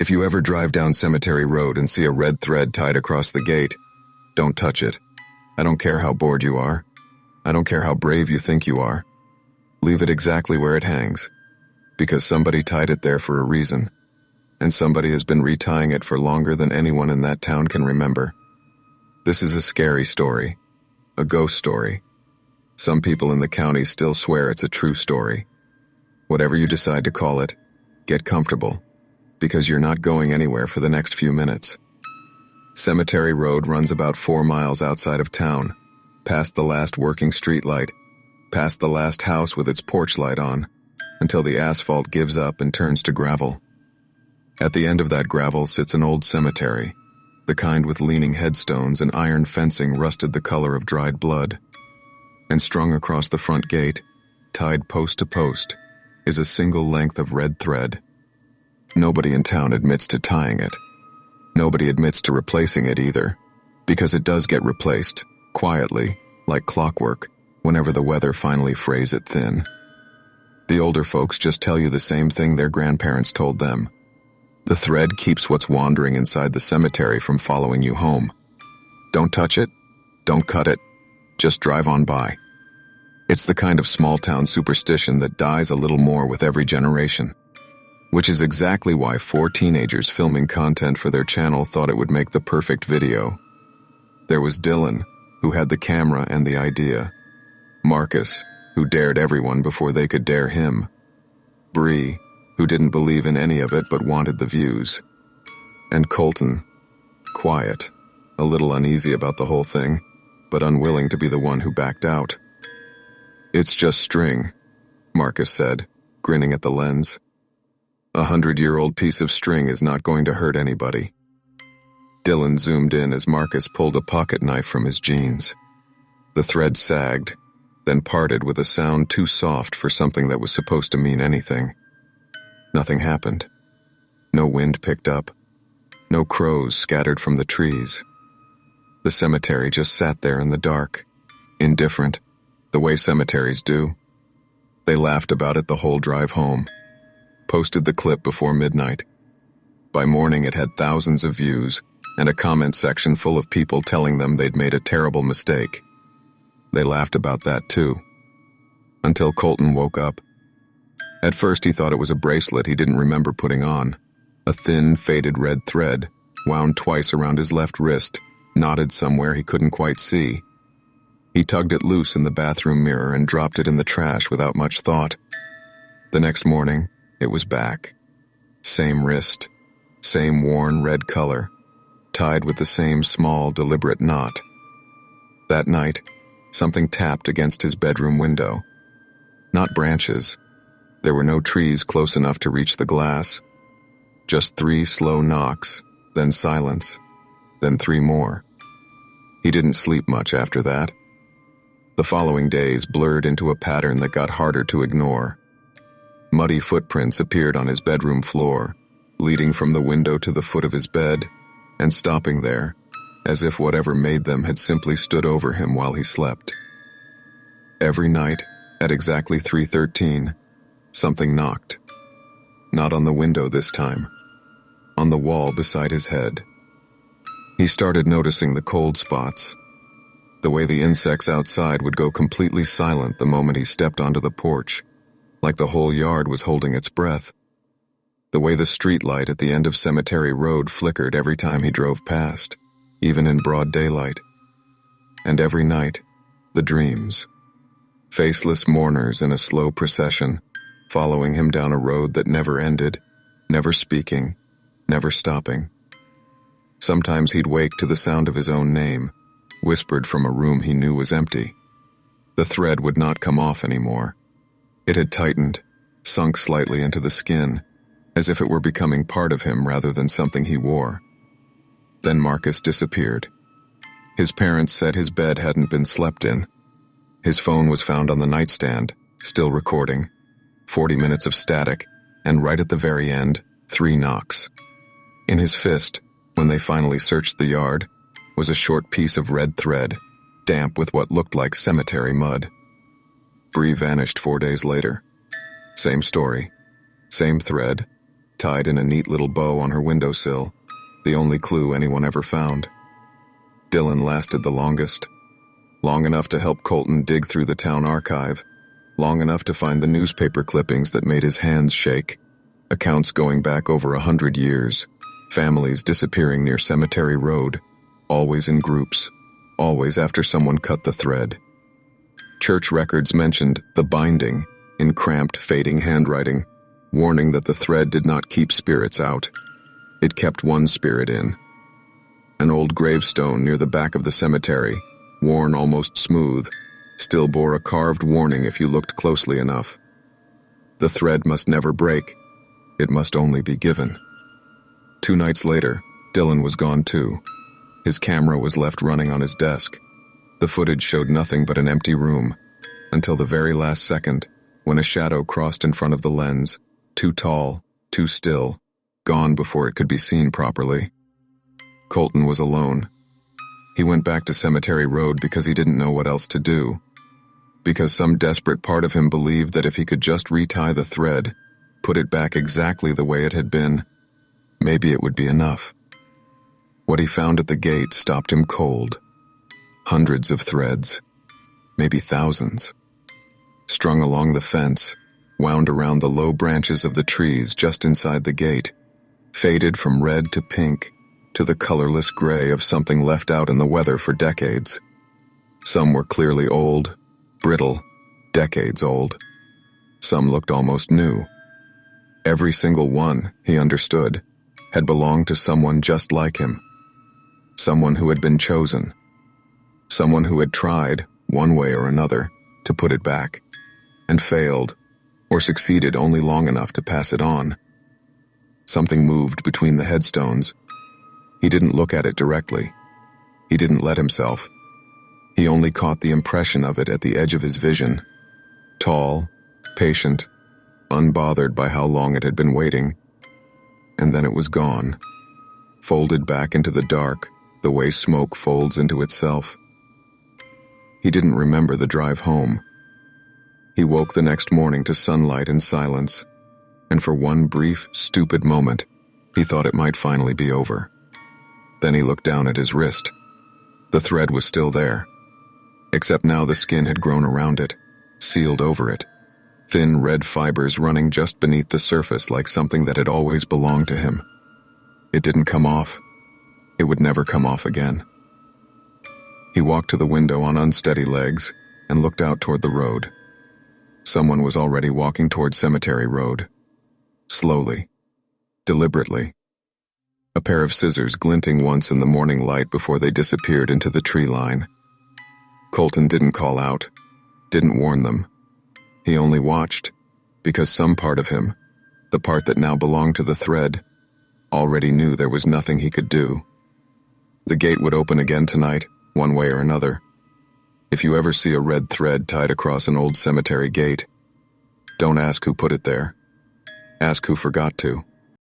If you ever drive down Cemetery Road and see a red thread tied across the gate, don't touch it. I don't care how bored you are. I don't care how brave you think you are. Leave it exactly where it hangs, because somebody tied it there for a reason, and somebody has been retying it for longer than anyone in that town can remember. This is a scary story, a ghost story. Some people in the county still swear it's a true story. Whatever you decide to call it, get comfortable, because you're not going anywhere for the next few minutes. Cemetery Road runs about 4 miles outside of town, past the last working streetlight, past the last house with its porch light on, until the asphalt gives up and turns to gravel. At the end of that gravel sits an old cemetery, the kind with leaning headstones and iron fencing rusted the color of dried blood. And strung across the front gate, tied post to post, is a single length of red thread. Nobody in town admits to tying it. Nobody admits to replacing it either, because it does get replaced, quietly, like clockwork, whenever the weather finally frays it thin. The older folks just tell you the same thing their grandparents told them. The thread keeps what's wandering inside the cemetery from following you home. Don't touch it, don't cut it, just drive on by. It's the kind of small-town superstition that dies a little more with every generation, which is exactly why 4 teenagers filming content for their channel thought it would make the perfect video. There was Dylan, who had the camera and the idea. Marcus, who dared everyone before they could dare him. Bree, who didn't believe in any of it but wanted the views. And Colton, quiet, a little uneasy about the whole thing, but unwilling to be the one who backed out. "It's just string," Marcus said, grinning at the lens. "A 100-year-old piece of string is not going to hurt anybody." Dylan zoomed in as Marcus pulled a pocket knife from his jeans. The thread sagged, then parted with a sound too soft for something that was supposed to mean anything. Nothing happened. No wind picked up. No crows scattered from the trees. The cemetery just sat there in the dark, indifferent, the way cemeteries do. They laughed about it the whole drive home. Posted the clip before midnight. By morning it had thousands of views and a comment section full of people telling them they'd made a terrible mistake. They laughed about that too. Until Colton woke up. At first he thought it was a bracelet he didn't remember putting on. A thin, faded red thread, wound twice around his left wrist, knotted somewhere he couldn't quite see. He tugged it loose in the bathroom mirror and dropped it in the trash without much thought. The next morning, it was back. Same wrist, same worn red color, tied with the same small, deliberate knot. That night, something tapped against his bedroom window. Not branches. There were no trees close enough to reach the glass. Just 3 slow knocks, then silence, then 3 more. He didn't sleep much after that. The following days blurred into a pattern that got harder to ignore. Muddy footprints appeared on his bedroom floor, leading from the window to the foot of his bed, and stopping there, as if whatever made them had simply stood over him while he slept. Every night, at exactly 3:13, something knocked. Not on the window this time. On the wall beside his head. He started noticing the cold spots. The way the insects outside would go completely silent the moment he stepped onto the porch, like the whole yard was holding its breath. The way the streetlight at the end of Cemetery Road flickered every time he drove past, even in broad daylight. And every night, the dreams. Faceless mourners in a slow procession, following him down a road that never ended, never speaking, never stopping. Sometimes he'd wake to the sound of his own name, whispered from a room he knew was empty. The thread would not come off anymore. It had tightened, sunk slightly into the skin, as if it were becoming part of him rather than something he wore. Then Marcus disappeared. His parents said his bed hadn't been slept in. His phone was found on the nightstand, still recording. 40 minutes of static, and right at the very end, 3 knocks. In his fist, when they finally searched the yard, was a short piece of red thread, damp with what looked like cemetery mud. Bree vanished 4 days later. Same story, same thread, tied in a neat little bow on her windowsill, the only clue anyone ever found. Dylan lasted the longest. Long enough to help Colton dig through the town archive, long enough to find the newspaper clippings that made his hands shake, accounts going back over 100 years, families disappearing near Cemetery Road, always in groups, always after someone cut the thread. Church records mentioned the binding in cramped, fading handwriting, warning that the thread did not keep spirits out. It kept one spirit in. An old gravestone near the back of the cemetery, worn almost smooth, still bore a carved warning if you looked closely enough. The thread must never break. It must only be given. 2 nights later, Dylan was gone too. His camera was left running on his desk. The footage showed nothing but an empty room, until the very last second, when a shadow crossed in front of the lens, too tall, too still, gone before it could be seen properly. Colton was alone. He went back to Cemetery Road because he didn't know what else to do. Because some desperate part of him believed that if he could just retie the thread, put it back exactly the way it had been, maybe it would be enough. What he found at the gate stopped him cold. Hundreds of threads, maybe thousands, strung along the fence, wound around the low branches of the trees just inside the gate, faded from red to pink to the colorless gray of something left out in the weather for decades. Some were clearly old, brittle, decades old. Some looked almost new. Every single one, he understood, had belonged to someone just like him. Someone who had been chosen. Someone who had tried, one way or another, to put it back, and failed, or succeeded only long enough to pass it on. Something moved between the headstones. He didn't look at it directly. He didn't let himself. He only caught the impression of it at the edge of his vision. Tall, patient, unbothered by how long it had been waiting. And then it was gone, folded back into the dark, the way smoke folds into itself. He didn't remember the drive home. He woke the next morning to sunlight and silence, and for one brief, stupid moment, he thought it might finally be over. Then he looked down at his wrist. The thread was still there, except now the skin had grown around it, sealed over it, thin red fibers running just beneath the surface like something that had always belonged to him. It didn't come off. It would never come off again. He walked to the window on unsteady legs and looked out toward the road. Someone was already walking toward Cemetery Road. Slowly. Deliberately. A pair of scissors glinting once in the morning light before they disappeared into the tree line. Colton didn't call out, didn't warn them. He only watched, because some part of him, the part that now belonged to the thread, already knew there was nothing he could do. The gate would open again tonight, one way or another. If you ever see a red thread tied across an old cemetery gate, don't ask who put it there. Ask who forgot to.